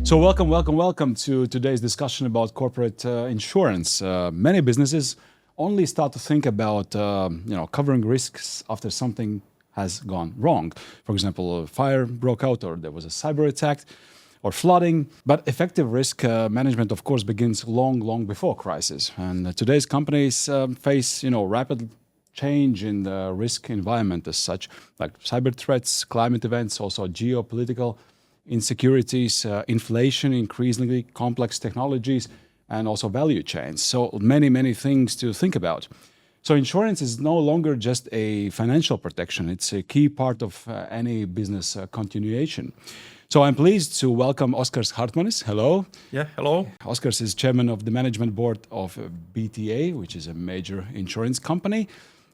So welcome to today's discussion about corporate insurance. Many businesses only start to think about covering risks after something has gone wrong. For example, a fire broke out, or there was a cyber attack, or flooding. But effective risk management, of course, begins long before crisis. And today's companies face rapid change in the risk environment as such, like cyber threats, climate events, also geopolitical insecurities, inflation, increasingly complex technologies, and also value chains. So many things to think about. So insurance is no longer just a financial protection. It's a key part of any business continuation. So I'm pleased to welcome Oskars Hartmanis. Hello. Yeah, hello. Oskars is chairman of the management board of BTA, which is a major insurance company.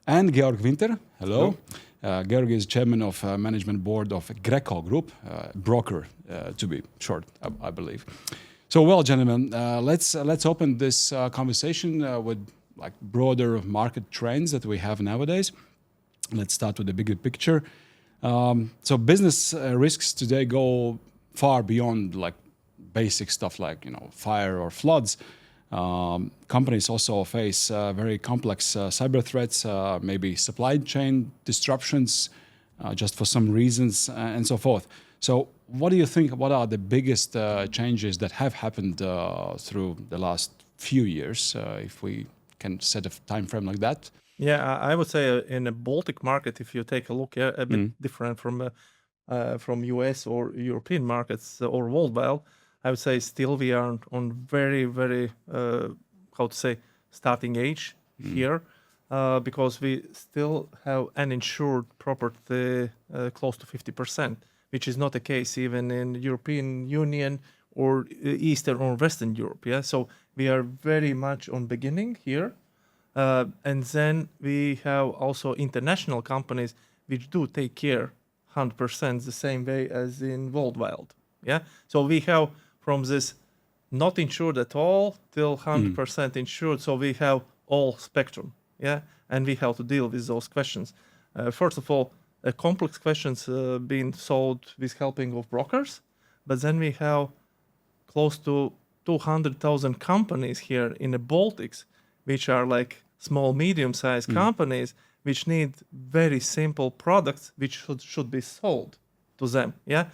And Georg Winter. Hello. Georg is chairman of management board of GrECo Group, broker to be short, I believe. So, well, gentlemen, let's open this conversation with like broader market trends that we have nowadays. Let's start with the bigger picture. So, business risks today go far beyond like basic stuff like fire or floods. Companies also face very complex cyber threats, maybe supply chain disruptions, just for some reasons, and so forth. So what do you think, what are the biggest changes that have happened through the last few years, if we can set a time frame like that? Yeah, I would say in the Baltic market, if you take a look, a bit different from US or European markets or worldwide, I would say still we are on very, starting age here, because we still have uninsured property close to 50%, which is not the case even in European Union or Eastern or Western Europe. Yeah, so we are very much on beginning here, and then we have also international companies which do take care 100% the same way as in worldwide. Yeah, so we have from this not insured at all till 100% insured. So we have all spectrum, yeah, and we have to deal with those questions. First of all, complex questions being solved with helping of brokers, but then we have close to 200,000 companies here in the Baltics, which are like small, medium-sized companies, which need very simple products, which should be sold to them. Yeah,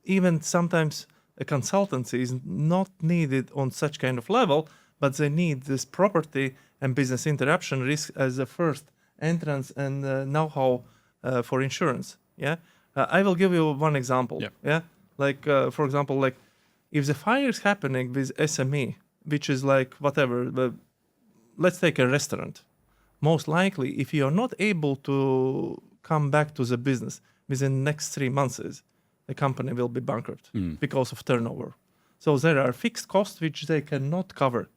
even sometimes a consultancy is not needed on such kind of level, but they need this property and business interruption risk as a first entrance and know-how for insurance. Yeah, I will give you one example. Yeah, like for example, like if the fire is happening with SME, which is like whatever, let's take a restaurant. Most likely, if you are not able to come back to the business within the next 3 months, the company will be bankrupt because of turnover. So there are fixed costs which they cannot cover.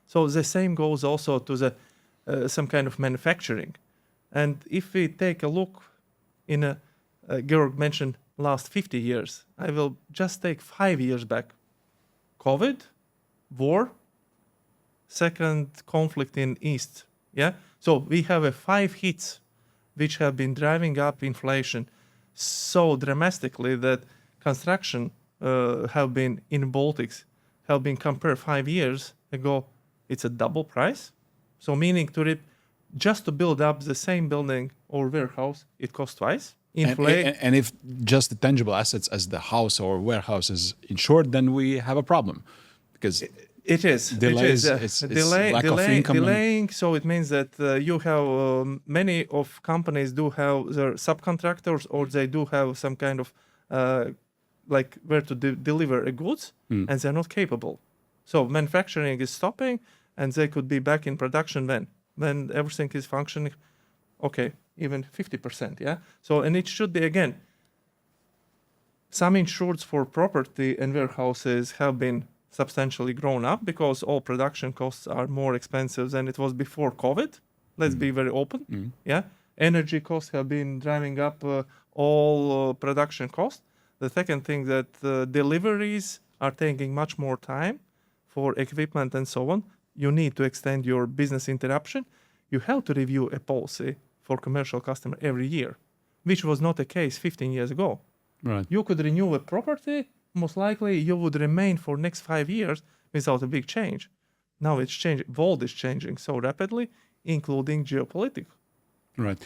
So the same goes also to the some kind of manufacturing. And if we take a look in Georg mentioned last 50 years, I will just take 5 years back. COVID, war, second conflict in East. Yeah. So we have 5 hits which have been driving up inflation so dramatically that construction have been in Baltics have been compared 5 years ago. It's a double price. So meaning just to build up the same building or warehouse, it costs twice. And if just the tangible assets as the house or warehouse is insured, then we have a problem because it is delays. It's lack of income. Delaying. So it means that you have many of companies do have their subcontractors, or they do have some kind of like where to deliver a goods, and they're not capable. So manufacturing is stopping, and they could be back in production when everything is functioning. Okay, even 50%. Yeah. So and it should be again. Some insureds for property and warehouses have been substantially grown up because all production costs are more expensive than it was before COVID. Let's be very open. Yeah, energy costs have been driving up all production costs. The second thing that deliveries are taking much more time for equipment and so on. You need to extend your business interruption. You have to review a policy for commercial customer every year, which was not the case 15 years ago. Right. You could renew a property most likely you would remain for next 5 years without a big change. Now it's changing. World is changing so rapidly, including geopolitical. Right.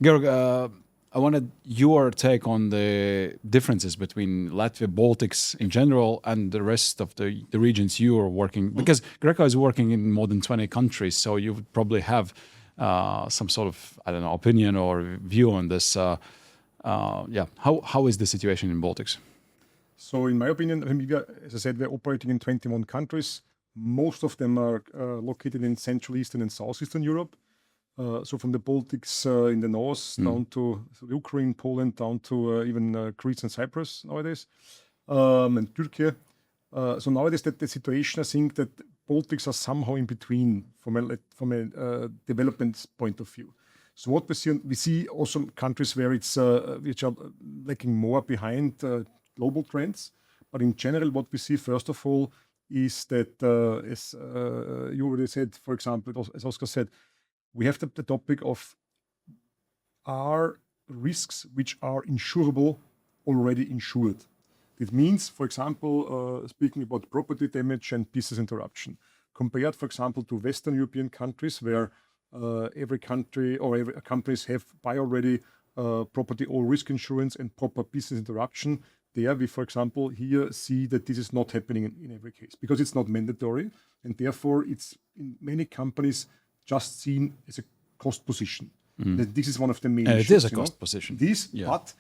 Georg, I wanted your take on the differences between Latvia, Baltics in general, and the rest of the regions you are working, because GrECo is working in more than 20 countries, so you would probably have some sort of, I don't know, opinion or view on this. How is the situation in Baltics? So in my opinion, as I said, we're operating in 21 countries. Most of them are located in Central Eastern and Southeastern Europe. So from the Baltics in the north down to Ukraine, Poland, down to even Greece and Cyprus nowadays, and Turkey. So nowadays the situation, I think that Baltics are somehow in between from a development point of view. So what we see also countries where it's which are lagging more behind global trends. But in general, what we see first of all is that, as you already said, for example, as Oskar said, we have the topic of, are risks which are insurable already insured? It means, for example, speaking about property damage and business interruption, compared, for example, to Western European countries where every country or every companies have by already property or risk insurance and proper business interruption. There we, for example, here see that this is not happening in every case because it's not mandatory, and therefore it's in many companies just seen as a cost position. That this is one of the main issues. It is a cost position. But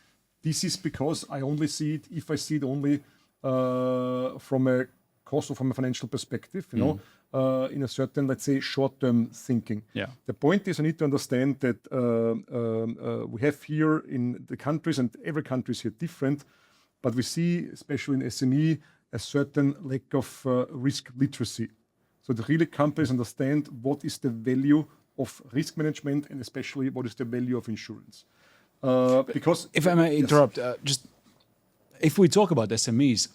this is because I only see it if I see it only from a cost or from a financial perspective, in a certain, let's say, short-term thinking. Yeah. The point is I need to understand that we have here in the countries, and every country is here different, but we see, especially in SME, a certain lack of risk literacy. So the really companies understand what is the value of risk management and especially what is the value of insurance. Because if I may interrupt, just if we talk about SMEs,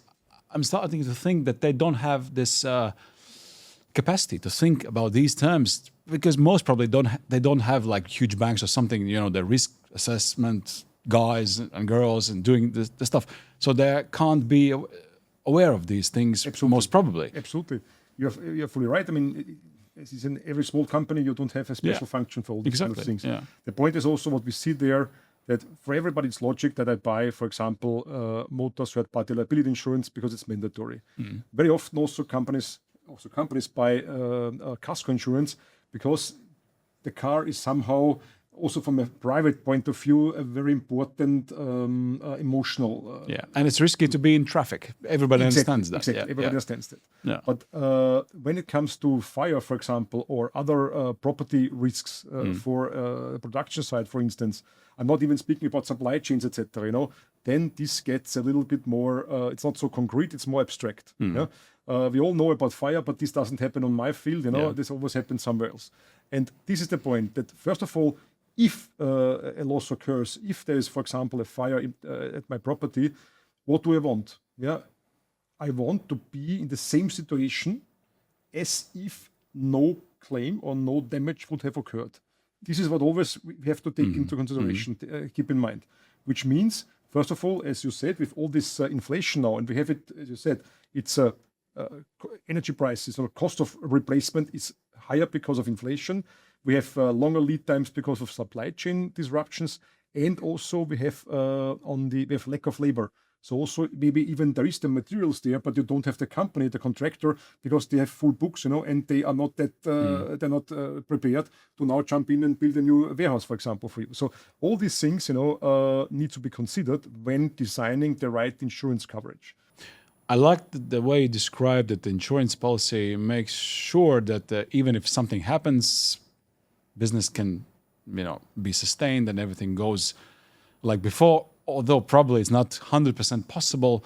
I'm starting to think that they don't have this capacity to think about these terms because most probably don't have like huge banks or something, the risk assessment guys and girls and doing the stuff. So they can't be aware of these things. Absolutely. Most probably. Absolutely. You're fully right. I mean, as is in every small company, you don't have a special function for all these kind of things. Yeah. The point is also what we see there, that for everybody it's logic that I buy, for example, motor third-party liability insurance because it's mandatory. Very often also companies buy casco insurance because the car is somehow also from a private point of view a very important emotional. And it's risky to be in traffic. Everybody understands that. Exactly, everybody understands that. Yeah. But when it comes to fire, for example, or other property risks for production side, for instance, I'm not even speaking about supply chains, etc. Then this gets a little bit more. It's not so concrete; it's more abstract. We all know about fire, but this doesn't happen on my field. This always happens somewhere else. And this is the point that first of all, if a loss occurs, if there is, for example, a fire at my property, what do I want? I want to be in the same situation as if no claim or no damage would have occurred. This is what always we have to take into consideration, keep in mind. Which means, first of all, as you said, with all this inflation now, and we have it, as you said, it's energy prices or cost of replacement is higher because of inflation. We have longer lead times because of supply chain disruptions, and also we have lack of labor. So also maybe even there is the materials there, but you don't have the company, the contractor, because they have full books, and they are not that they're not prepared to now jump in and build a new warehouse, for example, for you. So all these things, need to be considered when designing the right insurance coverage. I like the way you described that the insurance policy makes sure that even if something happens, business can, be sustained and everything goes like before. Although probably it's not 100% possible.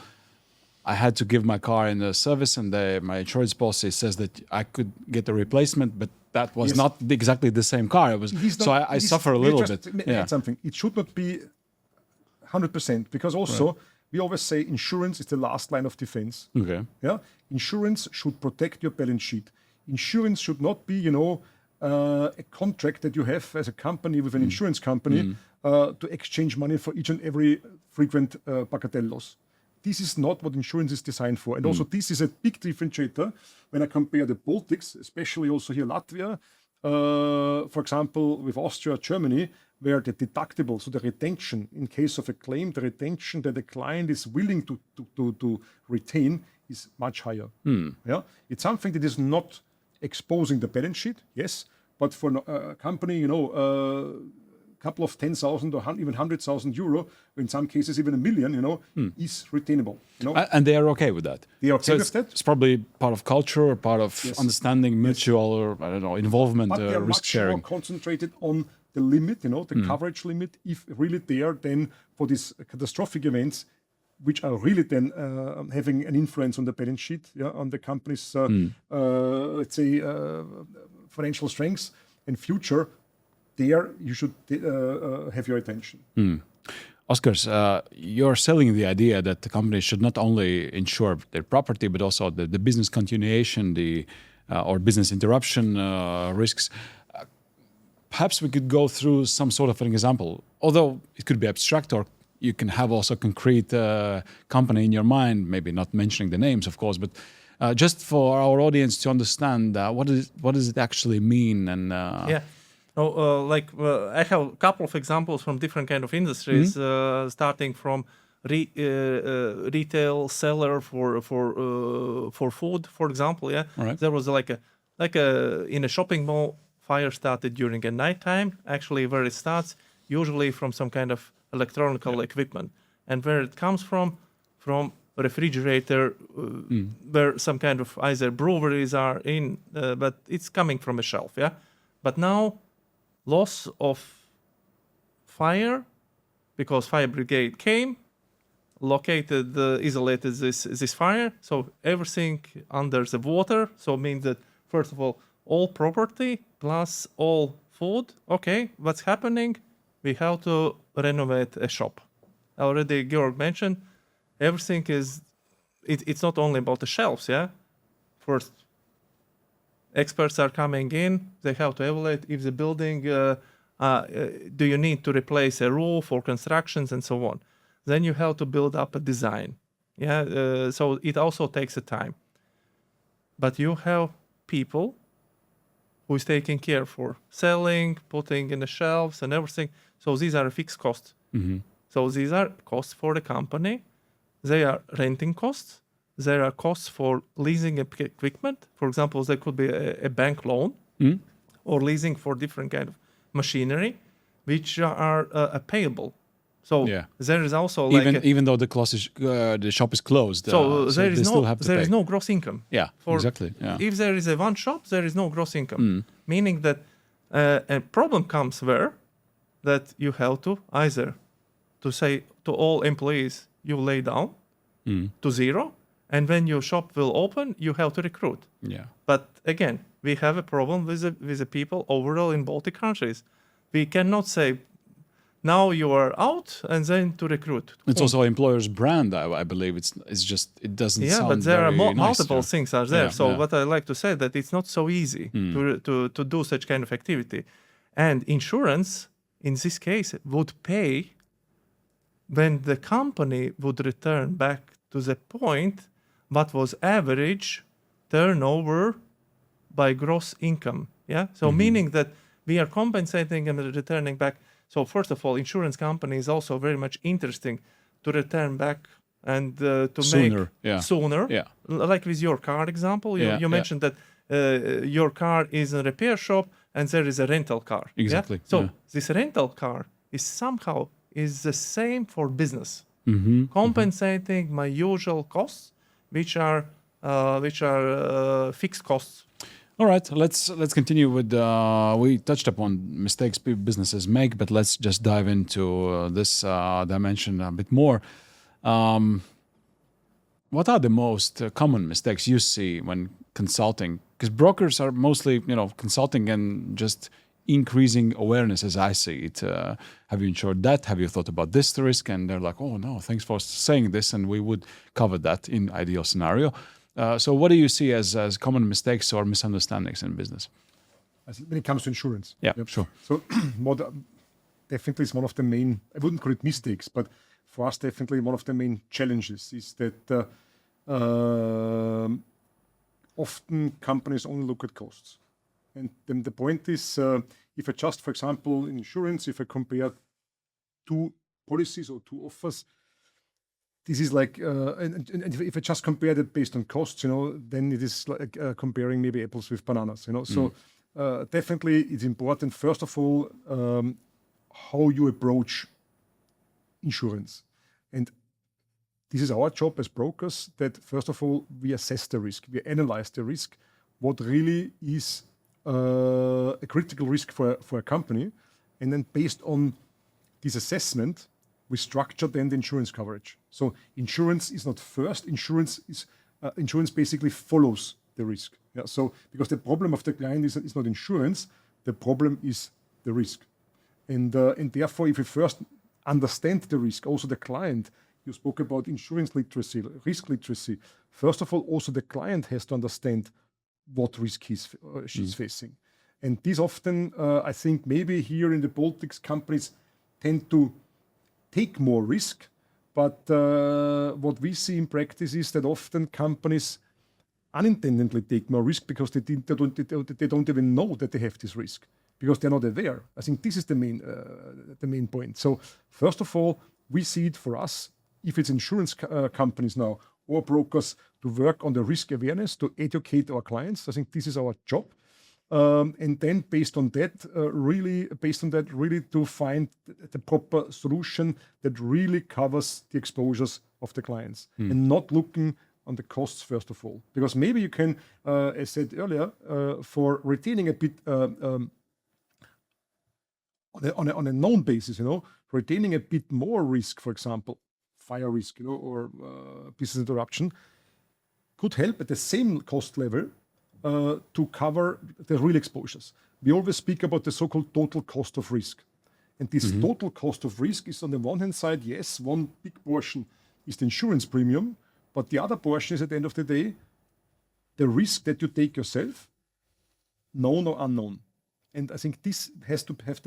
I had to give my car in the service, and my insurance policy says that I could get a replacement, but that was not exactly the same car. It was I suffer a little bit. Something. It should not be 100% because also we always say insurance is the last line of defense. Okay. Yeah. Insurance should protect your balance sheet. Insurance should not be, a contract that you have as a company with an insurance company to exchange money for each and every frequent bagatelle loss. this is not what insurance is designed for. And also this is a big differentiator when I compare the Baltics, especially also here Latvia, for example, with Austria, Germany, where the deductible, so the retention in case of a claim, the retention that the client is willing to retain is much higher. Yeah, it's something that is not exposing the balance sheet, yes, but for a company, couple of 10,000 or even 100,000 euro, in some cases even 1 million, is retainable. And they are okay with that. They are okay so with that. It's probably part of culture, or part of understanding mutual, or I don't know, involvement, but they are risk much sharing. more concentrated on the limit, the coverage limit, if really there, then for these catastrophic events, which are really then having an influence on the balance sheet, on the company's, let's say, financial strengths and future. There, you should have your attention. Oskars, you're selling the idea that the company should not only insure their property, but also the business continuation, or business interruption risks. Perhaps we could go through some sort of an example, although it could be abstract, or you can have also concrete company in your mind, maybe not mentioning the names, of course, but just for our audience to understand what does it actually mean. And I have a couple of examples from different kind of industries, starting from retail seller for food, for example. Yeah, right. There was like a in a shopping mall, fire started during a night time. Actually, where it starts, usually from some kind of electronic equipment, and where it comes from refrigerator, where some kind of either breweries are in, but it's coming from a shelf. Yeah, but now. Loss of fire, because fire brigade came, located, isolated this fire. So everything under the water. So it means that first of all property plus all food. Okay, what's happening? We have to renovate a shop. Already Georg mentioned, everything is. It's not only about the shelves. Yeah, first. Experts are coming in. They have to evaluate if the building, do you need to replace a roof or constructions and so on. Then you have to build up a design. Yeah, so it also takes a time. But you have people who is taking care for selling, putting in the shelves and everything. So these are fixed costs. So these are costs for the company. They are renting costs. There are costs for leasing equipment. For example, there could be a bank loan or leasing for different kind of machinery, which are payable. So there is also even though the shop is closed. So there is no gross income. Yeah, exactly. Yeah. If there is one shop, there is no gross income, meaning that a problem comes where that you have to either to say to all employees you lay down to zero. And when your shop will open, you have to recruit. Yeah. But again, we have a problem with the people overall in Baltic countries. We cannot say, now you are out, and then to recruit. It's also employer's brand, I believe. It doesn't sound but there are nice, multiple things are there. Yeah, what I like to say that it's not so easy to do such kind of activity. And insurance, in this case, would pay when the company would return back to the point what was average turnover by gross income. Yeah. So meaning that we are compensating and returning back. So first of all, insurance company is also very much interesting to return back and to sooner, make sooner. Yeah. Like with your car example, you mentioned that your car is a repair shop and there is a rental car. Exactly. Yeah? So this rental car is somehow is the same for business, compensating my usual costs, which are fixed costs. All right, let's continue with. We touched upon mistakes businesses make, but let's just dive into this dimension a bit more. What are the most common mistakes you see when consulting? Because brokers are mostly, consulting and just increasing awareness, as I see it. Have you insured that? Have you thought about this risk? And they're like, oh no, thanks for saying this, and we would cover that in ideal scenario. So what do you see as common mistakes or misunderstandings in business? When it comes to insurance. Yeah, sure. So definitely is one of the main, I wouldn't call it mistakes, but for us, definitely one of the main challenges is that often companies only look at costs. And then the point is, if I just, for example, in insurance, if I compare two policies or two offers, this is like, and if I just compare that based on costs, then it is like comparing maybe apples with bananas, So definitely it's important, first of all, how you approach insurance. And this is our job as brokers, that first of all, we assess the risk, we analyze the risk, what really is a critical risk for a company. And then based on this assessment, we structure then the insurance coverage. So insurance is not first, insurance basically follows the risk. Yeah, so because the problem of the client is not insurance, the problem is the risk. And therefore, if we first understand the risk, also the client, you spoke about insurance literacy, risk literacy. First of all, also the client has to understand what risk she's facing. And this often, I think maybe here in the Baltics, companies tend to take more risk. But what we see in practice is that often companies unintentionally take more risk because they don't even know that they have this risk, because they're not aware. I think this is the main point. So first of all, we see it for us, if it's insurance companies now or brokers, to work on the risk awareness, to educate our clients. I think this is our job. And then based on that, really to find the proper solution that really covers the exposures of the clients, and not looking on the costs first of all. Because maybe you can, as said earlier, for retaining a bit on a known basis, retaining a bit more risk, for example, fire risk, or business interruption, could help at the same cost level to cover the real exposures. We always speak about the so-called total cost of risk. And this total cost of risk is, on the one hand side, yes, one big portion is the insurance premium, but the other portion is, at the end of the day, the risk that you take yourself, known or unknown. And I think this has to have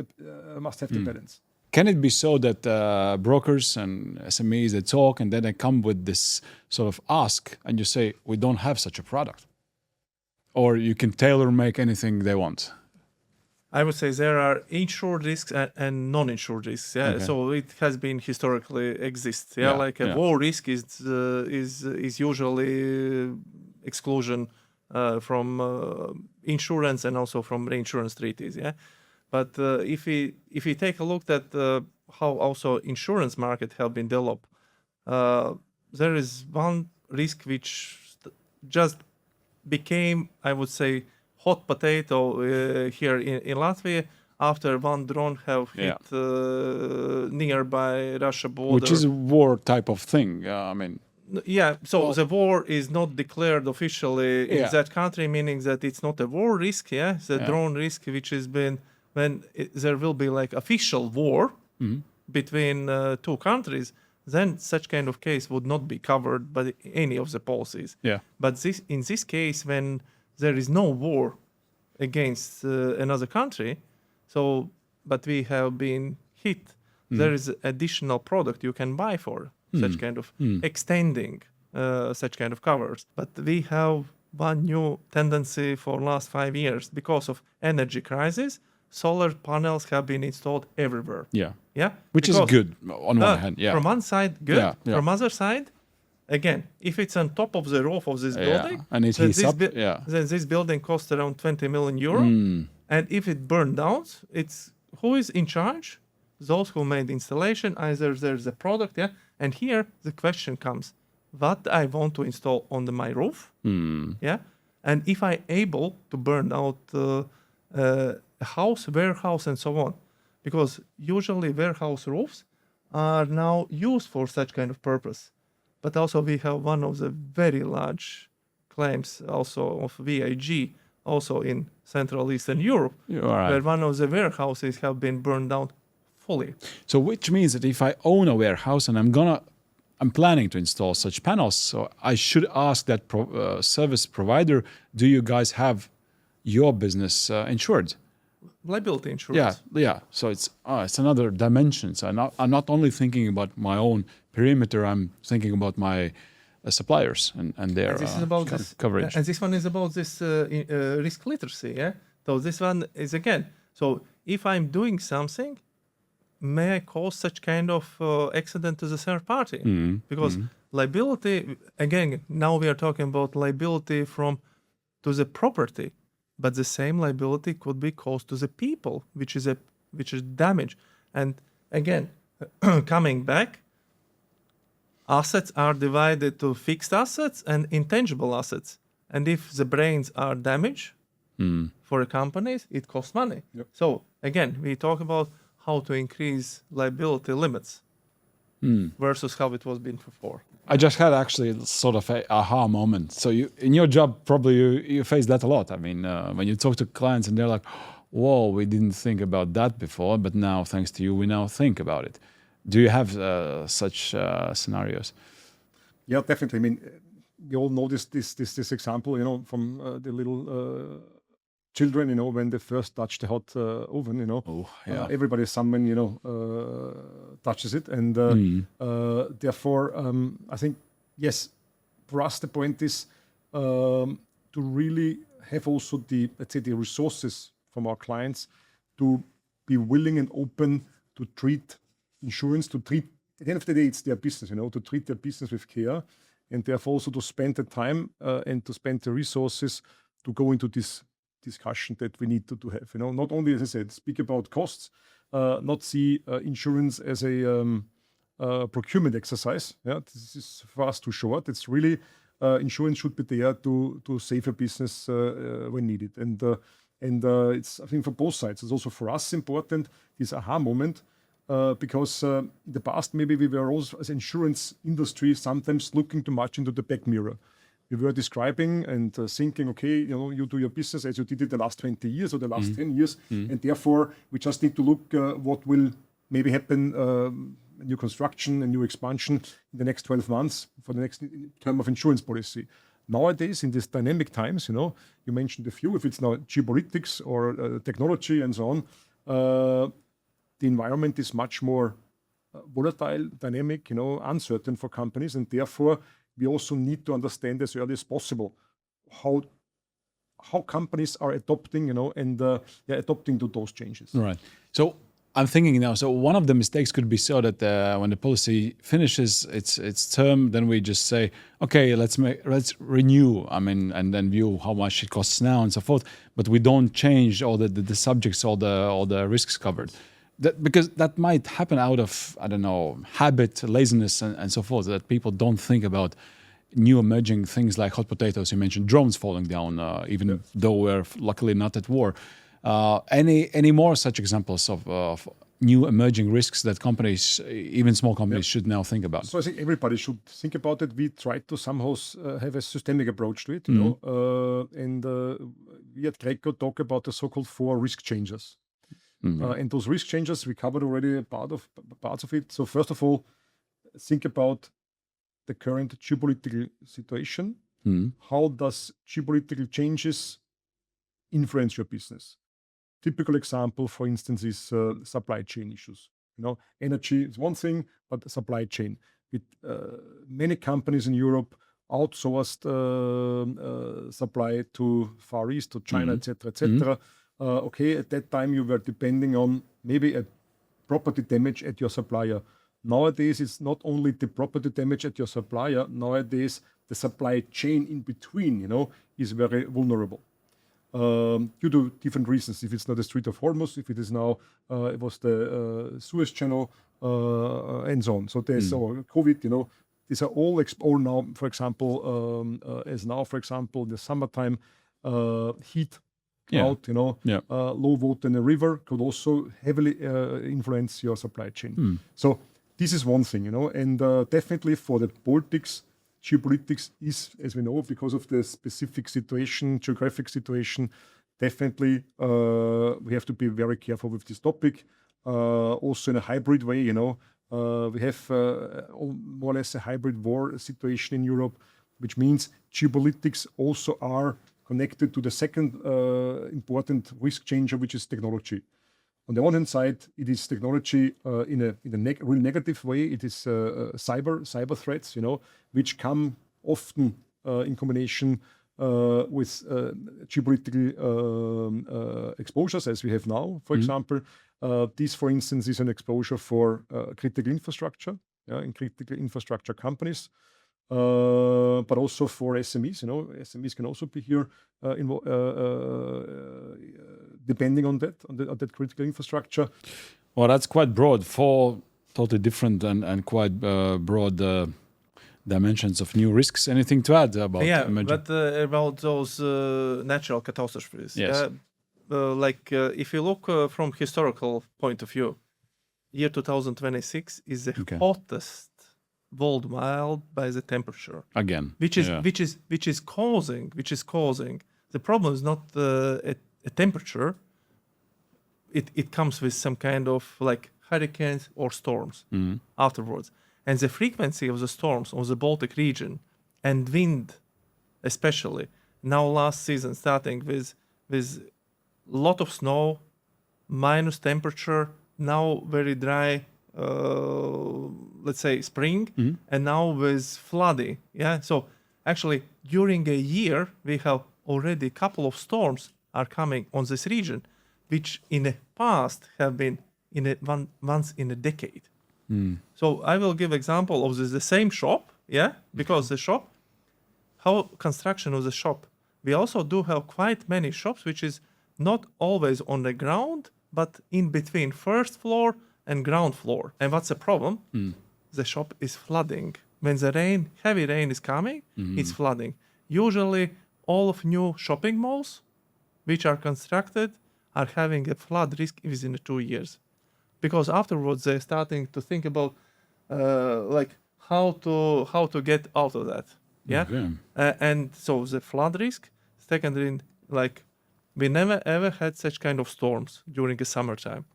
must have the balance. Can it be so that brokers and SMEs, they talk and then they come with this sort of ask and you say, we don't have such a product? Or you can tailor make anything they want? I would say there are insured risks and non-insured risks. Yeah, Okay. So it has been historically exists. Yeah, like a war risk is usually exclusion from insurance and also from reinsurance treaties. Yeah, but if we take a look at how also insurance market have been developed, there is one risk which just became, I would say, hot potato here in Latvia after one drone have hit nearby Russia border. Which is a war type of thing. So the war is not declared officially in that country, meaning that it's not a war risk. The drone risk, which has been when there will be like official war between two countries, then such kind of case would not be covered by any of the policies. But in this case, when there is no war against another country, but we have been hit, there is additional product you can buy for such kind of extending such kind of covers. But we have one new tendency for last 5 years because of energy crisis. Solar panels have been installed everywhere. Which is good on one hand. From one side, good. From other side, again, if it's on top of the roof of this building, and it heats up, then this building costs around 20 million euro. And if it burned down, it's who is in charge? Those who made the installation. Either there's a product, and here the question comes: what I want to install on my roof, and if I able to burn out a house, warehouse, and so on, because usually warehouse roofs are now used for such kind of purpose. But also we have one of the very large claims also of VIG, also in Central Eastern Europe, where one of the warehouses have been burned down fully. So which means that if I own a warehouse and I'm planning to install such panels, so I should ask that service provider, do you guys have your business insured? liability insurance. Yeah. So it's another dimension. So I'm not only thinking about my own perimeter. I'm thinking about my suppliers and their And this is about coverage. And this one is about this risk literacy. Yeah. So this one is again. So if I'm doing something, may I cause such kind of accident to the third party? Because liability, again, now we are talking about liability to the property, but the same liability could be caused to the people, which is damage. And again, coming back, assets are divided to fixed assets and intangible assets. And if the brains are damaged for a company, it costs money. Yep. So again, we talk about how to increase liability limits versus how it was been before. I just had actually sort of a aha moment. So you, in your job, probably you face that a lot. I mean, when you talk to clients and they're like, whoa, we didn't think about that before, but now thanks to you, we now think about it. Do you have such scenarios? Yeah, definitely. I mean, we all know this example, from the little children, when they first touch the hot oven, everybody, someone, touches it. And therefore, I think, yes, for us, the point is to really have also the resources from our clients to be willing and open to treat insurance, at the end of the day, it's their business, to treat their business with care, and therefore also to spend the time and to spend the resources to go into this discussion that we need to have. Not only, as I said, speak about costs, not see insurance as a procurement exercise. Yeah, this is for us too short. It's really insurance should be there to save a business when needed, and it's, I think, for both sides. It's also for us important, this aha moment. Because in the past, maybe we were also, as insurance industry, sometimes looking too much into the back mirror. We were describing and thinking, okay, you do your business as you did it the last 20 years or the last 10 years, and therefore we just need to look what will maybe happen, new construction and new expansion in the next 12 months for the next term of insurance policy. Nowadays, in these dynamic times, you mentioned a few, if it's now geopolitics or technology and so on, the environment is much more volatile, dynamic, uncertain for companies, and therefore we also need to understand as early as possible how companies are adopting, and adopting to those changes. Right. So I'm thinking now. So one of the mistakes could be so that when the policy finishes its term, then we just say, okay, let's renew. I mean, and then view how much it costs now and so forth. But we don't change all the subjects, all the risks covered. Because that might happen out of, I don't know, habit, laziness, and so forth, that people don't think about new emerging things like hot potatoes. You mentioned drones falling down, even though we're luckily not at war. Any more such examples of new emerging risks that companies, even small companies, should now think about? So I think everybody should think about it. We try to somehow have a systemic approach to it, and we at GrECo talk about the so-called 4 risk changers. And those risk changes, we covered already parts of it. So first of all, think about the current geopolitical situation. How does geopolitical changes influence your business? Typical example, for instance, is supply chain issues. Energy is one thing, but supply chain. With many companies in Europe outsourced supply to Far East, to China, etc., etc. Okay, at that time you were depending on maybe a property damage at your supplier. Nowadays, it's not only the property damage at your supplier. Nowadays, the supply chain in between, is very vulnerable due to different reasons. If it's not the Strait of Hormuz, if it is now, it was the Suez Channel, and so on. So there's COVID, these are all now, for example, for example, in the summertime, heat. Out, low water in a river could also heavily influence your supply chain. So this is one thing, and definitely for the Baltics, geopolitics is, as we know, because of the specific situation, geographic situation, definitely we have to be very careful with this topic. Also in a hybrid way, we have more or less a hybrid war situation in Europe, which means geopolitics also are connected to the second important risk changer, which is technology. On the one hand side, it is technology in a real negative way. It is cyber threats, which come often in combination with geopolitical exposures, as we have now. For example, this, for instance, is an exposure for critical infrastructure, in critical infrastructure companies, but also for SMEs. SMEs can also be here depending on that critical infrastructure. Well, that's quite broad. 4 totally different and quite broad dimensions of new risks. Anything to add about? But about those natural catastrophes. Yes. If you look from historical point of view, year 2026 is the hottest worldwide by the temperature. Again, which is causing. The problem is not a temperature. It comes with some kind of like hurricanes or storms afterwards. And the frequency of the storms on the Baltic region and wind, especially now last season, starting with lot of snow, minus temperature, now very dry, let's say spring, and now with flooding. Yeah. So actually during a year, we have already a couple of storms are coming on this region, which in the past have been once in a decade. So I will give example of the same shop, because the shop, how construction of the shop, we also do have quite many shops which is not always on the ground, but in between first floor and ground floor. And what's the problem? The shop is flooding. When the heavy rain is coming, it's flooding. Usually all of new shopping malls which are constructed are having a flood risk within 2 years. Because afterwards they're starting to think about how to get out of that. Yeah. Okay. And so the flood risk. Secondly, we never ever had such kind of storms during the summertime.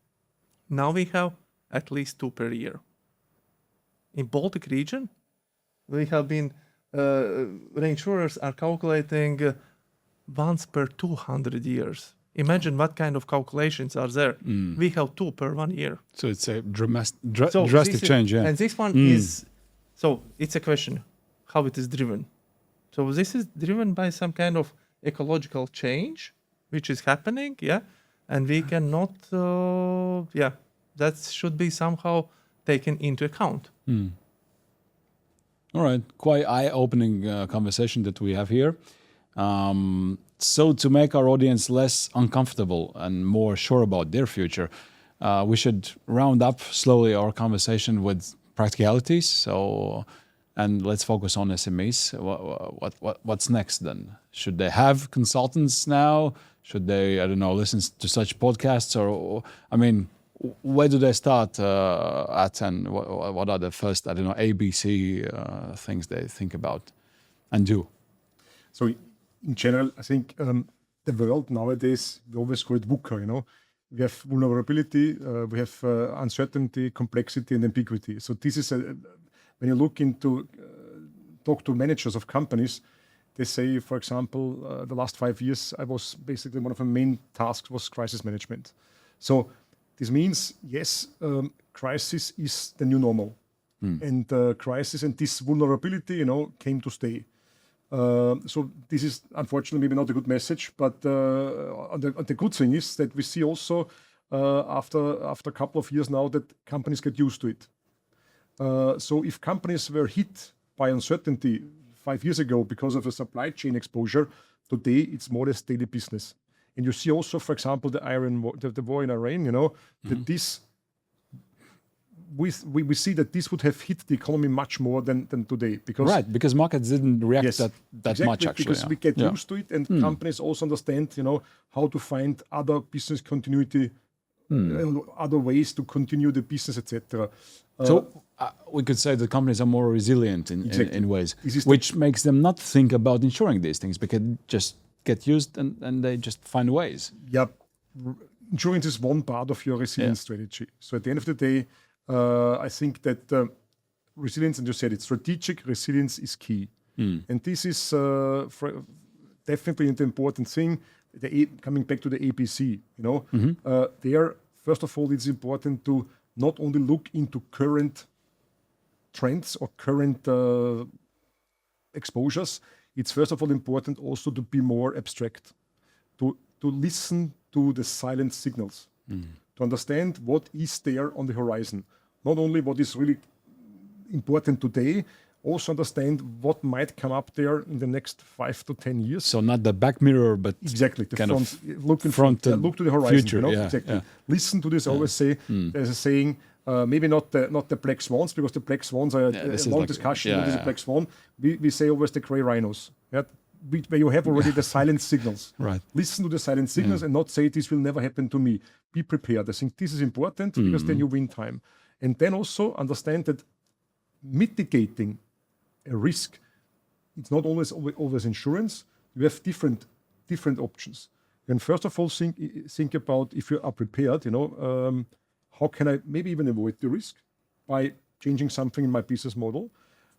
Now we have at least 2 per year. In Baltic region, we have been reinsurers are calculating once per 200 years. Imagine what kind of calculations are there. We have 2 per 1 year. So it's a drastic change, And this one is, so it's a question, how it is driven. So this is driven by some kind of ecological change, which is happening, and we cannot, that should be somehow taken into account. All right, quite eye-opening conversation that we have here. So to make our audience less uncomfortable and more sure about their future, we should round up slowly our conversation with practicalities. And let's focus on SMEs. What's next then? Should they have consultants now? Should they, listen to such podcasts? Or where do they start at, and what are the first, ABC things they think about and do? So in general, I think the world nowadays, we always call it VUCA, We have vulnerability, we have uncertainty, complexity, and ambiguity. So this is when you look into, talk to managers of companies, they say, for example, the last 5 years, I was basically one of my main tasks was crisis management. So this means, yes, crisis is the new normal. And crisis and this vulnerability, came to stay. So this is unfortunately maybe not a good message, but the good thing is that we see also after a couple of years now that companies get used to it. So if companies were hit by uncertainty 5 years ago because of a supply chain exposure, today it's more or less daily business. And you see also, for example, the war in Iran, that this, we see that this would have hit the economy much more than today. Because markets didn't react that exactly, much, actually. Because we get used to it, and companies also understand, how to find other business continuity, other ways to continue the business, etc. So we could say that companies are more resilient in ways, This which makes them not think about insuring these things, because just get used and they just find ways. Yeah, insurance is one part of your resilience strategy. So at the end of the day, I think that resilience, and you said it, strategic resilience is key. And this is definitely an important thing. Coming back to the ABC, there, first of all, it's important to not only look into current trends or current exposures. It's first of all important also to be more abstract, to listen to the silent signals, to understand what is there on the horizon. Not only what is really important today, also understand what might come up there in the next 5 to 10 years. So not the back mirror, but exactly the kind front. Look to the horizon. Future, exactly. Listen to this. I always say there's a saying. Maybe not the black swans, because the black swans are a long discussion. What is a black swan? We say always the gray rhinos. Yeah? Where you have already the silent signals. Right. Listen to the silent signals and not say this will never happen to me. Be prepared. I think this is important because then you win time. And then also understand that mitigating a risk, it's not always insurance. You have different options. And first of all, think about, if you are prepared, how can I maybe even avoid the risk by changing something in my business model?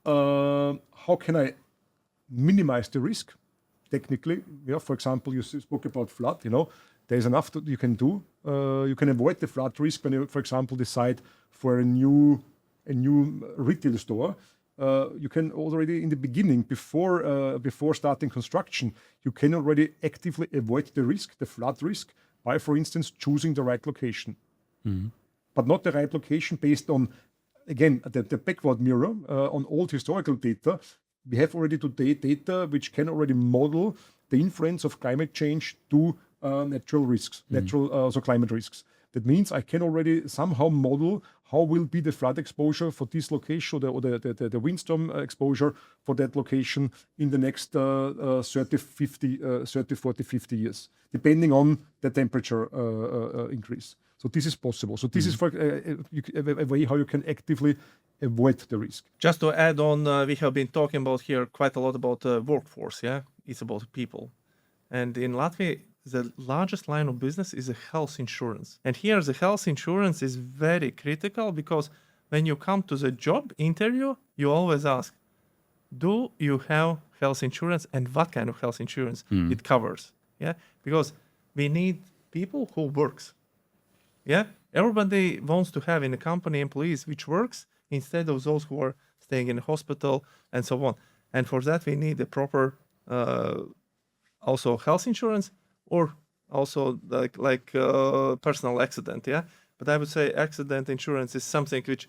How can I minimize the risk technically? For example, you spoke about flood. There's enough that you can do. You can avoid the flood risk when you, for example, decide for a new retail store. You can already in the beginning, before starting construction, you can already actively avoid the risk, the flood risk, by, for instance, choosing the right location. But not the right location based on, again, the backward mirror on old historical data. We have already today data which can already model the influence of climate change to natural risks, also climate risks. That means I can already somehow model how will be the flood exposure for this location or the windstorm exposure for that location in the next 30, 40, 50 years, depending on the temperature increase. So this is possible. So this is for a way how you can actively avoid the risk. Just to add on, we have been talking about here quite a lot about workforce. Yeah, it's about people, and in Latvia, the largest line of business is a health insurance. And here the health insurance is very critical, because when you come to the job interview, you always ask, do you have health insurance and what kind of health insurance it covers? Yeah, because we need people who works. Yeah, everybody wants to have in a company employees which works instead of those who are staying in a hospital and so on. And for that, we need a proper also health insurance, or also like personal accident. Yeah, but I would say accident insurance is something which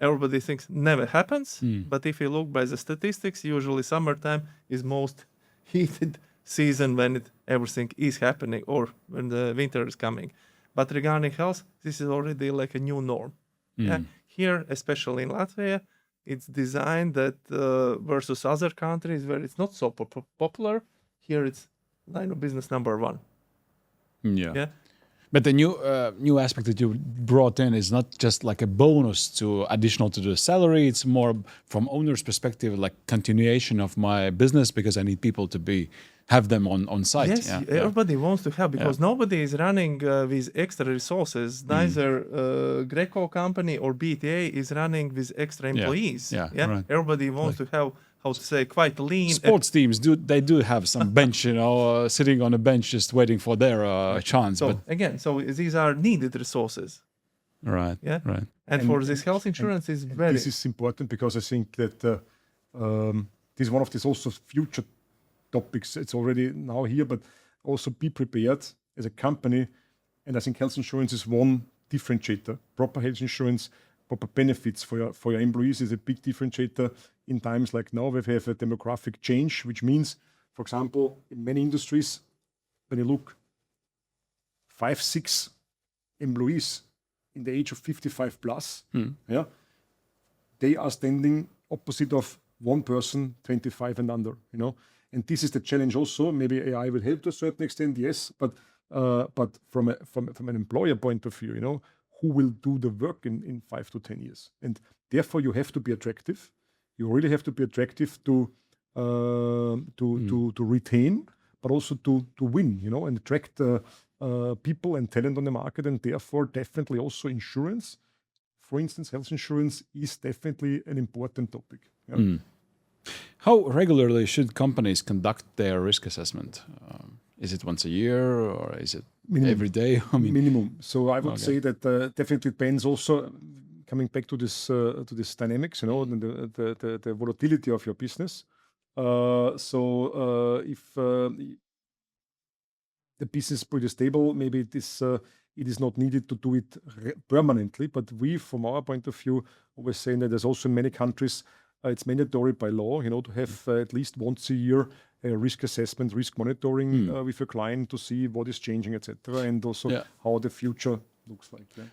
everybody thinks never happens. But if you look by the statistics, usually summertime is most heated season when everything is happening, or when the winter is coming. But regarding health, this is already like a new norm. Yeah? Here, especially in Latvia, it's designed that versus other countries where it's not so popular, here it's line of business number one. Yeah. But the new aspect that you brought in is not just like a bonus to additional to the salary. It's more from owner's perspective, like continuation of my business, because I need people to have them on site. Yes, everybody wants to have, because nobody is running with extra resources. Neither GrECo company or BTA is running with extra employees. Right. Everybody wants to have, how to say, quite lean. Sports teams they do have some bench, sitting on a bench just waiting for their chance. So but again, so these are needed resources. Right. Yeah. Right. And for this health insurance is very. This is important, because I think that this is one of these also future topics. It's already now here, but also be prepared as a company. And I think health insurance is one differentiator. Proper health insurance, proper benefits for your employees is a big differentiator in times like now. We have a demographic change, which means, for example, in many industries, when you look 5-6 employees in the age of 55 plus, they are standing opposite of one person 25 and under, And this is the challenge also. Maybe AI will help to a certain extent, yes, but from an employer point of view, who will do the work in 5 to 10 years? And therefore, you have to be attractive. You really have to be attractive to retain, but also to win, and attract people and talent on the market. And therefore, definitely also insurance. For instance, health insurance is definitely an important topic. How regularly should companies conduct their risk assessment? Is it once a year or is it every day? I mean, minimum. So I would say that definitely depends also, coming back to this dynamics, you know, and the volatility of your business. If the business is pretty stable, maybe it is not needed to do it permanently. But we, from our point of view, always saying that there's also in many countries it's mandatory by law, you know, to have at least once a year a risk assessment, risk monitoring with a client to see what is changing, etc., and also how the future looks like. Yeah.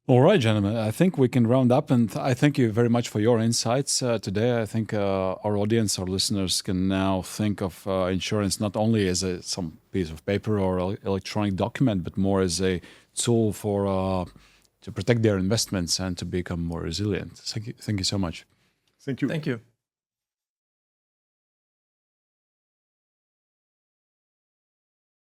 All right, gentlemen, I think we can round up, and I thank you very much for your insights today. I think our audience, our listeners can now think of insurance not only as some piece of paper or electronic document, but more as a tool for to protect their investments and to become more resilient. Thank you so much. Thank you. Thank you.